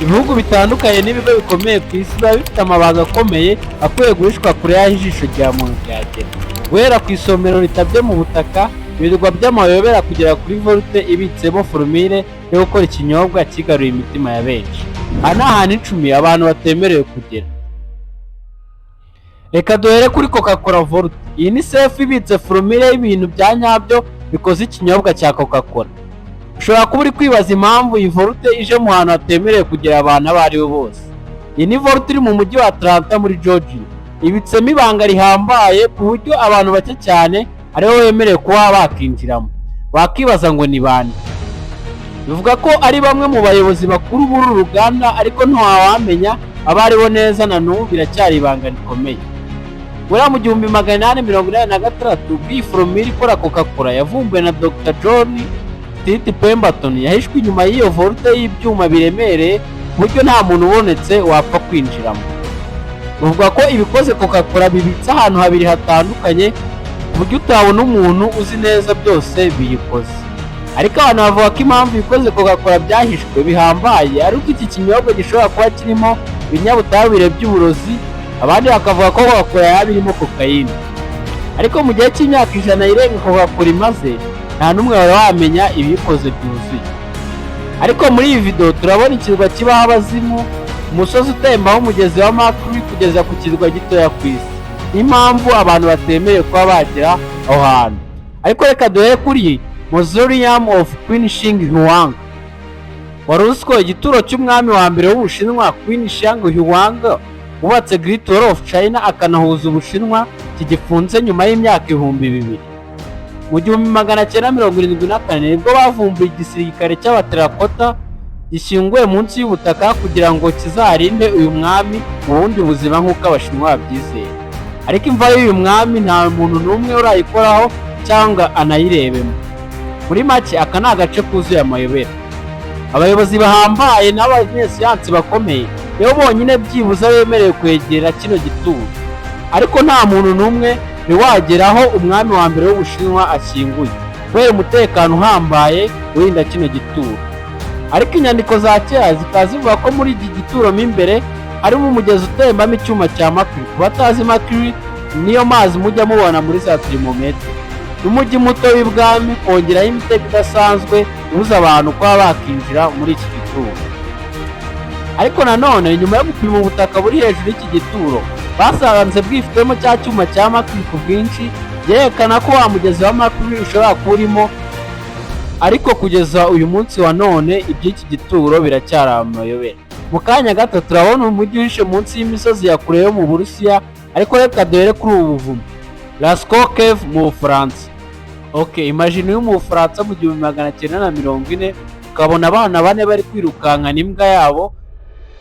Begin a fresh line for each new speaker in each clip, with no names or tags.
Ibihugu bitandukanye n'ibigo bikomeye ku isi biba bifite amabanga akomeye akwiye guhishwa kure y'aho ijisho rya muntu ryagera, guhera ku isomero ritabye mu butaka, ibirwa by'amayobera kugera kuri volute ibitsemo formule yo gukora ikinyobwa kigaruye imitima ya benshi. Aha ni ahantu 10 abantu batemerewe kugera. Reka duhere kuri Coca-Cola Volute. Iyi ni safe ibitse formule y'ibintu bya nyabyo bikoze ikinyobwa cya Coca-Cola. Ushobora kuba uri kwibaza impamvu iyi Volute ije mu hantu hatemerewe kugera abantu abo ari bo bose. Iyi ni Volute iri mu mujyi wa Atlanta muri Georgia. Ibitsemo ibanga rihambaye ku buryo abantu bake cyane aribo bemerewe kuba bakinjiramo. Wakibaza ngo ni bande? Bivuga ko ari bamwe mu bayobozi bakuru b'uru ruganda, ariko ntawamenya abari bo neza, na n'ubu biracyari ibanga rikomeye. Guhera mu 1886 bw'iyi formule ikora Coca-Cola yavumbuwe na Dr. John Pemberton, yahishwe inyuma y'iyo Volute y'ibyuma biremereye ku buryo nta muntu ubonetse wapfa kwinjiramo. Bivuga ko ibikoze Coca-Cola bibitse ahantu habiri hatandukanye ku buryo utabona umuntu uzi neza byose biyikoze. Ariko abantu bavuga ko impamvu ibikoze Coca-Cola byahishwe bihambaye ari uko iki kinyobwa gishobora kuba kirimo ibinyabutabire by'uburozi, abandi bakavuga ko Coca-Cola yaba irimo kokayine. Ariko mu gihe cy'imyaka 100 irenga Coca-Cola imaze, nta n'umwe wari wamenya ibikoze byuzuye. Ariko muri iyi video turabona ikirwa kibaho abazimu, umusozi utembaho umugezi wa Mercury kugeza ku kirwa gitoya ku isi. Impamvu abantu batemerewe kuba bagera aho hantu. Ariko reka duhere kuri Mausoleum of Queen Shang Huang. Wari uzi ko igituro cy'umwami wa mbere w'Ubushinwa Queen Shang Huang wubatse Great Wall of China akanahuza Ubushinwa kigifunze nyuma y'imyaka 2000. Mu 1974 nibwo bavumbuye igisirikare cy'abaterakota gishyinguye munsi y'ubutaka kugira ngo kizarinde uyu mwami mu bundi buzima nk'uko Abashinwa babyizeye. Ariko imva y'uyu mwami nta muntu n'umwe urayikoraho cyangwa anayirebemo. Muri make aka ni agace kuzuye amayobera. Abayobozi bahambaye n'abanyesiyansi bakomeye nibo bonyine byibuze bemerewe kwegera kino gituro, ariko nta muntu n'umwe wageraho umwami wa mbere w'Ubushinwa ashyinguye kubera umutekano uhambaye urinda kino gituro. Ariko inyandiko za kera zikaba zivuga ko muri iki gituro mo imbere harimo umugezi utembamo icyuma cya Mercury. Ku batazi Mercury niyo mazi mujya mubona muri za termometer. N'umujyi muto w'ibwami kongeraho imitego idasanzwe ibuza abantu kuba bakinjira muri iki gituro. Ariko nanone nyuma yo gupima ubutaka buri hejuru y'iki gituro, basanze bwifitemo cya cyuma cya Mercury ku bwinshi, byerekana ko wa mugezi wa Mercury ushobora kuba urimo. Ariko kugeza uyu munsi wa none iby'iki gituro biracyari amayobera. Mu kanya gato turabona umujyi uhishe munsi y'imisozi ya kure yo mu Burusiya, ariko reka duhere kuri ubu buvumo. Lascaux Cave mu Bufaransa. Imagine yo mu Bufaransa mu 1940 ukabona abana 4 bari kwirukankana imbwa yabo,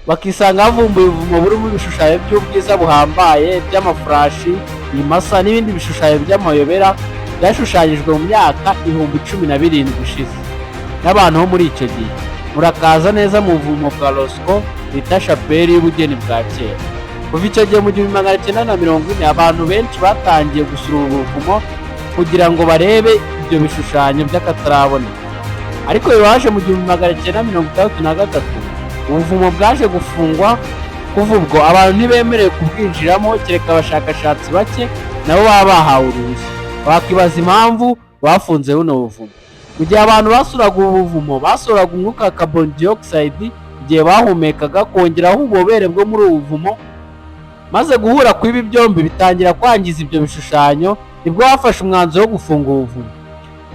bakisanga havumbuye ubuvumo burimo ibishushanyo by'ubwiza buhambaye by'amafurashi, imasa n'ibindi bishushanyo by'amayobera byashushanyijwe mu myaka 17,000 ishize n'abantu bo muri icyo gihe. Murakaza neza mu buvumo bwa Lascaux bita chapelle y'ubugeni bwa kera. Kuva icyo gihe mu 1940 abantu benshi batangiye gusura ubu buvumo kugira ngo barebe ibyo bishushanyo by'akataraboneka. Ariko bibaje mu 1963 ubuvumo bwaje gufungwa. Kuva ubwo abantu ntibemerewe kubwinjiramo kereka abashakashatsi bake nabo baba bahawe uruhushya. Wakibaza impamvu bafunze buno buvumo. Mu gihe abantu basuraga ubu buvumo basoraga umwuka wa carbon dioxide igihe bahumekaga, kongeraho ububobere bwo muri ubu buvumo, maze guhura kw'ibi byombi bitangira kwangiza ibyo bishushanyo. Nibwo bafashe umwanzuro wo gufunga ubuvumo.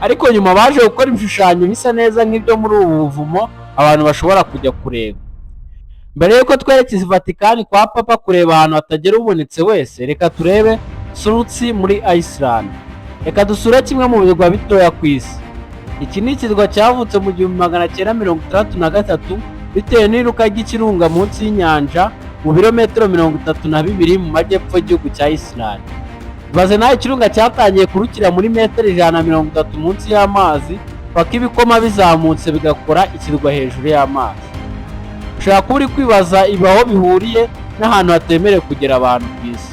Ariko nyuma baje gukora ibishushanyo bisa neza nk'ibyo muri ubu buvumo abantu bashobora kujya kureba. Mbere yuko twerekeza Vatican kwa Papa kureba ahantu hatagera ubonetse wese, reka turebe Surutsi muri Iceland. Reka dusure kimwe mu birwa bitoya ku isi. Iki ni ikirwa cyavutse mu 1963 bitewe n'iruka ry'ikirunga munsi y'inyanja mu birometero 32 mu majyepfo y'igihugu cya Iceland. Baze naho ikirunga cyatangiye kurukira muri metero 130 munsi y'amazi, paka ibikoma bizamutse bigakora ikirwa hejuru y'amazi. Ushobora kuba uri kwibaza ibaho bihuriye n'ahantu hatemerewe kugera abantu ku isi.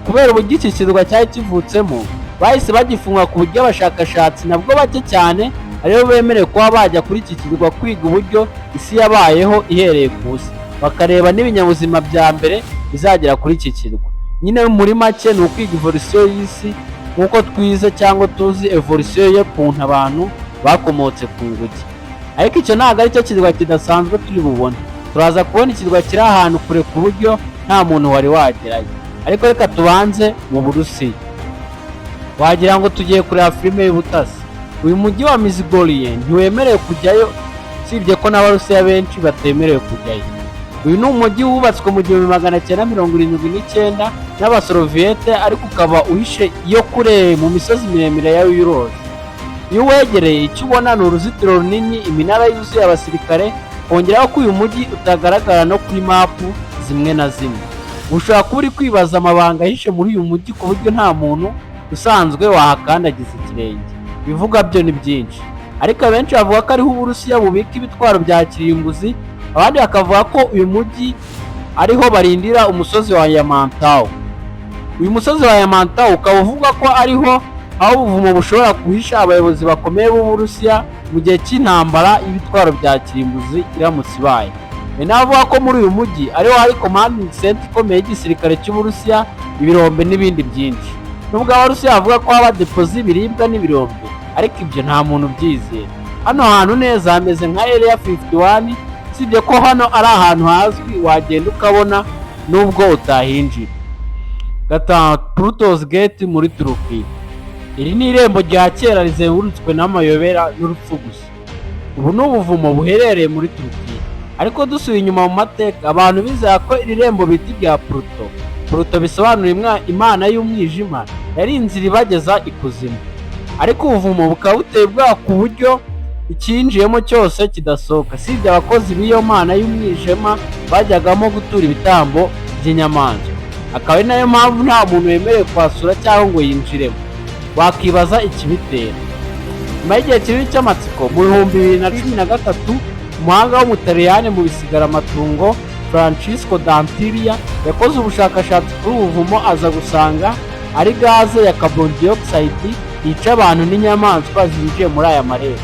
Kubera uburyo iki kirwa cyari kivutsemo, bahise bagifunga ku buryo abashakashatsi nabwo bake cyane aribo bemerewe kuba bajya kuri iki kirwa kwiga uburyo isi yabayeho ihereye ku isi, bakareba n'ibinyabuzima bya mbere bizagera kuri iki kirwa. Nyine muri make ni ukwiga evolution y'isi nk'uko twize cyangwa tuzi evolution y'ukuntu abantu bakomotse ku nguge. Ariko icyo ntabwo ari cyo kirwa kidasanzwe turi bubone. Turaza kubona ikirwa kiri ahantu kure ku buryo nta muntu wari wagerayo. Ariko reka tubanze mu Burusiya. Wagira ngo tugiye kureba filime y'ubutasi. Uyu mujyi wa Mizgorye ntiwemerewe kujyayo, usibye ko n'Abarusiya benshi batemerewe kujyayo. Uyu ni umujyi wubatswe mu 1979 n'Abasoviete, ariko ukaba uhishe iyo kure mu misozi miremire ya Ural. Iyo wegereye icyo ubona ni uruzitiro runini, iminara yuzuye abasirikare, kongeraho ko uyu mujyi utagaragara no kuri mapu zimwe na zimwe. Ushobora kuba uri kwibaza amabanga ahishe muri uyu mujyi ku buryo nta muntu usanzwe wahakandagiza ikirenge. Ibivuga byo ni byinshi, ariko abenshi bavuga ko ariho Uburusiya bubika ibitwaro bya kirimbuzi, abandi bakavuga ko uyu mujyi ariho barindira umusozi wa Yamantaw. Uyu musozi wa Yamantaw ukaba uvuga ko ariho aho ubuvumo bushobora guhisha abayobozi bakomeye b'Uburusiya mu gihe cy'intambara y'ibitwaro bya kirimbuzi iramutse ibaye. Benavuga ko muri uyu mujyi ariho hari commanding center ikomeye y'igisirikare cy'Uburusiya, ibirombe n'ibindi byinshi. Nubwo Abarusiya bavuga ko haba depo z'ibiribwa n'ibirombe, ariko ibyo nta muntu ubyizera. Hano hantu neza hameze nka Area 51, sibye ko hano ari ahantu hazwi wagenda ukabona nubwo utahinjira. Gatanu, Pluto's Gate muri Turukiya. Iri ni irembo rya kera rizengurutswe n'amayobera n'urupfu gusa. Ubu ni ubuvumo buherereye muri Turukiya, ariko dusuye inyuma mu mateka abantu bizera ko iri rembo bita rya Pluto. Pluto bisobanura imana y'umwijima, yari inzira ibageza ikuzimu. Ariko ubuvumo bukaba buteye ubwoba ku buryo icyinjiyemo cyose kidasohoka, sibye abakozi b'iyo mana y'umwijima bajyagamo gutura ibitambo by'inyamaswa. Akaba ari nayo mpamvu nta muntu wemerewe kwasura cyangwa ngo yinjiremo. Wakibaza ikibitera. Nyuma y'igihe kinini cy'amatsiko, mu 2013 umuhanga w'umutaliyani mu bisigaramatungo Francesco D'Antillia yakoze ubushakashatsi kuri ubuvumo, aza gusanga ari gaze ya carbon dioxide yica abantu n'inyamaswa zinjiye muri aya marembo.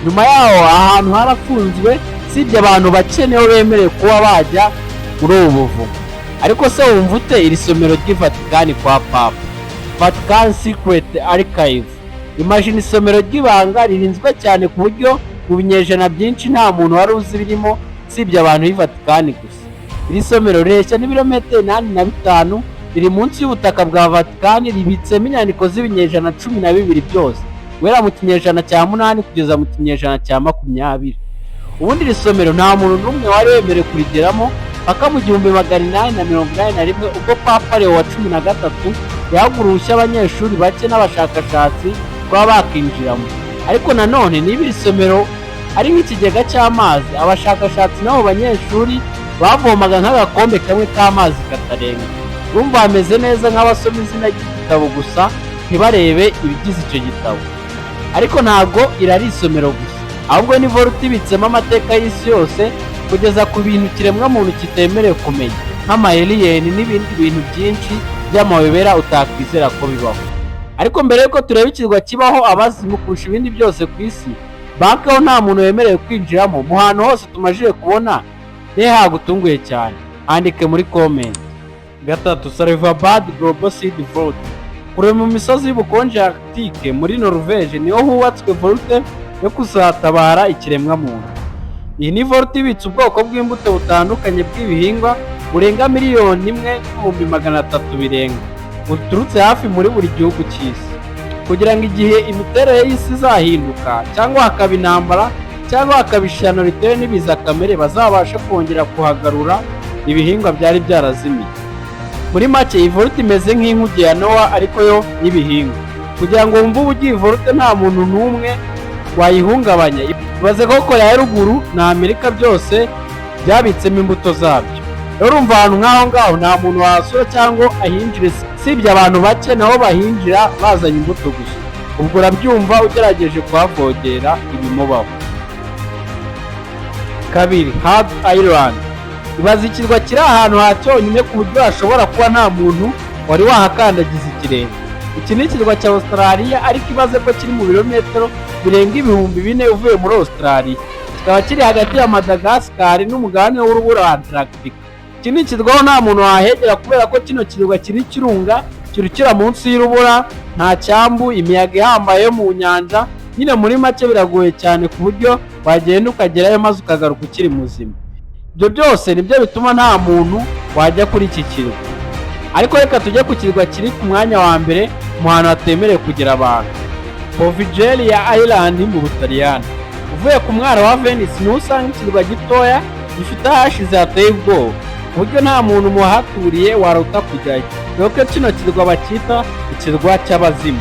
Nyuma yaho ahantu harafunzwe, sibye abantu bake niho bemerewe kuba bajya muri ubu buvumo. Ariko se wumva ute iri somero ry'Ivatikani kwa Papa? Vatican Secret Archive. Imagine isomero ry'ibanga ririnzwe cyane ku buryo mu binyejana byinshi nta muntu wari uzi birimo, sibye abantu b'Ivatikani gusa. Iri somero rireshya n'ibirometero 85, riri munsi y'ubutaka bwa Vatikani, ribitsemo inyandiko z'ibinyejana 12 byose, guhera mu kinyejana cya 8 kugeza mu kinyejana cya 20. Ubundi iri somero nta muntu n'umwe wari wemerewe kurigeramo paka mu 1881 ubwo Papa Leo wa 13 yahagurushya abanyeshuri bake n'abashakashatsi kuba bakinjiramo. Ariko nanone niba iri somero ari nk'ikigega cy'amazi, abashakashatsi n'abo banyeshuri bavomaga nk'agakombe kamwe k'amazi katarenga. Urumva bameze neza nk'abasoma izina ry'igitabo gusa, ntibarebe ibigize icyo gitabo. Ariko ntabwo irari isomero gusa, ahubwo ni vault ibitsemo amateka y'isi yose, kugeza ku bintu kiremwamuntu kitemerewe kumenya, nk'amayeliyeni n'ibindi bintu byinshi by'amayobera utakwizera ko bibaho. Ariko mbere yuko tureba ikirwa kibaho abazimu kurusha ibindi byose ku isi, banki aho nta muntu wemerewe kwinjiramo, mu hantu hose tumajije kubona, hagutunguye cyane, andike muri comment. Gatatu, Salvabad Global Seed Vault. Kure mu misozi y'ubukonje Arctique muri Norvège niho hubatswe vault yo kuzatabara ikiremwamuntu. Iyi ni vault ibitse ubwoko bw'imbuto butandukanye bw'ibihingwa burenga 1,300,000 birenga, buturutse hafi muri buri gihugu cy'isi, kugira ngo igihe imiterere y'isi izahinduka cyangwa hakaba intambara cyangwa hakaba ishyano ritewe n'ibiza kamere, bazabasha kongera kuhagarura ibihingwa byari byarazimiye. Muri make iyi vault imeze nk'inkuge ya Nowa ariko yo y'ibihingwa. Kugira ngo wumve ubugiye vault nta muntu n'umwe wayihungabanya, ibaze ko Korea ya ruguru na Amerika byose byabitsemo imbuto zabyo. Rero urumva ahantu nk'aho ngaho nta muntu wahasura cyangwa ahinjire, sibye abantu bake naho bahinjira bazanye imbuto gusa. Ubwo urabyumva ugerageje kuhavogera ibimubaho. Kabiri, Hard Island. Ibaze ikirwa kiri ahantu hacyonyine ku buryo hashobora kuba nta muntu wari wahakandagiza ikirenge. Iki ni ikirwa cya Australia, ariko ibaze ko kiri mu birometero birenga ibihumbi 4 uvuye muri Australia, kikaba kiri hagati ya Madagascar n'umugabane w'urubura wa Antarctica. Iki ni ikirwa nta muntu wahegera kubera ko kino kirwa kiri kirunga, kirukira munsi y'urubura, nta cyambu, imiyaga ihambaye yo mu nyanja. Nyine muri make biragoye cyane ku buryo wagenda ukagerayo maze ukagaruka ukiri muzima. Ibyo byose nibyo bituma nta muntu wajya kuri iki kirwa. Ariko reka tujye ku kirwa kiri ku mwanya wa mbere mu hantu hatemerewe kugera abantu, Poveglia Island mu Butaliyani. Uvuye ku mwaro wa Venice nusanga ikirwa gitoya gifite ahashize hateye ubwoba, ku buryo nta muntu muhaturiye warota kujyayo. Dore kino kirwa bakita ikirwa cy'abazimu.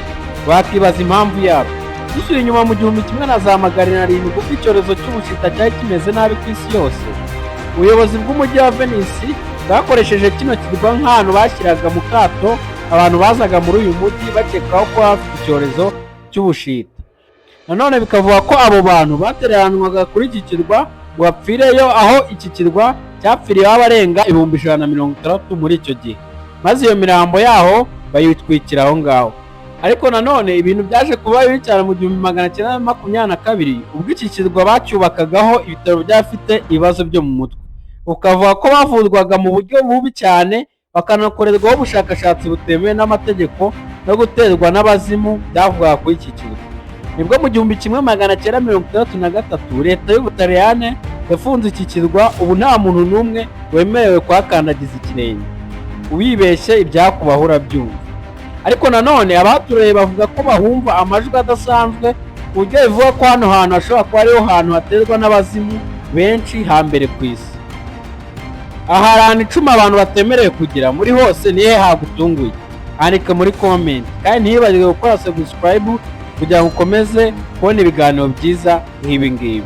Wakibaza impamvu yabo. Dusubira inyuma mu 1107 kuko icyorezo cy'ubushita cyari kimeze nabi ku isi yose, ubuyobozi bw'umujyi wa Venice bwakoresheje kino kirwa nk'ahantu bashyiraga mu kato abantu bazaga muri uyu mujyi bakekaho ko hafite icyorezo cy'ubushita. Nanone bikavuga ko abo bantu batereranwaga kuri iki kirwa ngo bapfireyo, aho iki kirwa cyapfiriyeho abarenga 160 muri icyo gihe, maze iyo mirambo yaho bayitwikira aho ngaho. Ariko nanone ibintu byaje kuba bibi cyane mu 1922 ubwo iki kirwa bacyubakagaho ibitaro byafite ibibazo byo mu mutwe, ukavuga ko bavurwaga mu buryo bubi cyane, bakanakorerwaho ubushakashatsi butemewe n'amategeko no guterwa n'abazimu byavugaga kuri iki kirwa. Nibwo mu 1963 leta y'Ubutaliyani yafunze iki kirwa, ubu nta muntu n'umwe wemerewe kuhakandagiza ikirenge, ubibeshye ibyakubaho urabyumva. Ariko nanone abatureye bavuga ko bahumva amajwi adasanzwe, ku buryo bivuga ko hano hantu hashobora kuba ariho hantu haterwa n'abazimu benshi hambere ku isi. Aha ahantu 10 abantu batemerewe kugira muri hose nihe hagutunguye? Andika muri comment, kandi ntibagirwe gukora subscribe kugira ngo ukomeze kubona ibiganiro byiza nk'ibi ngibi.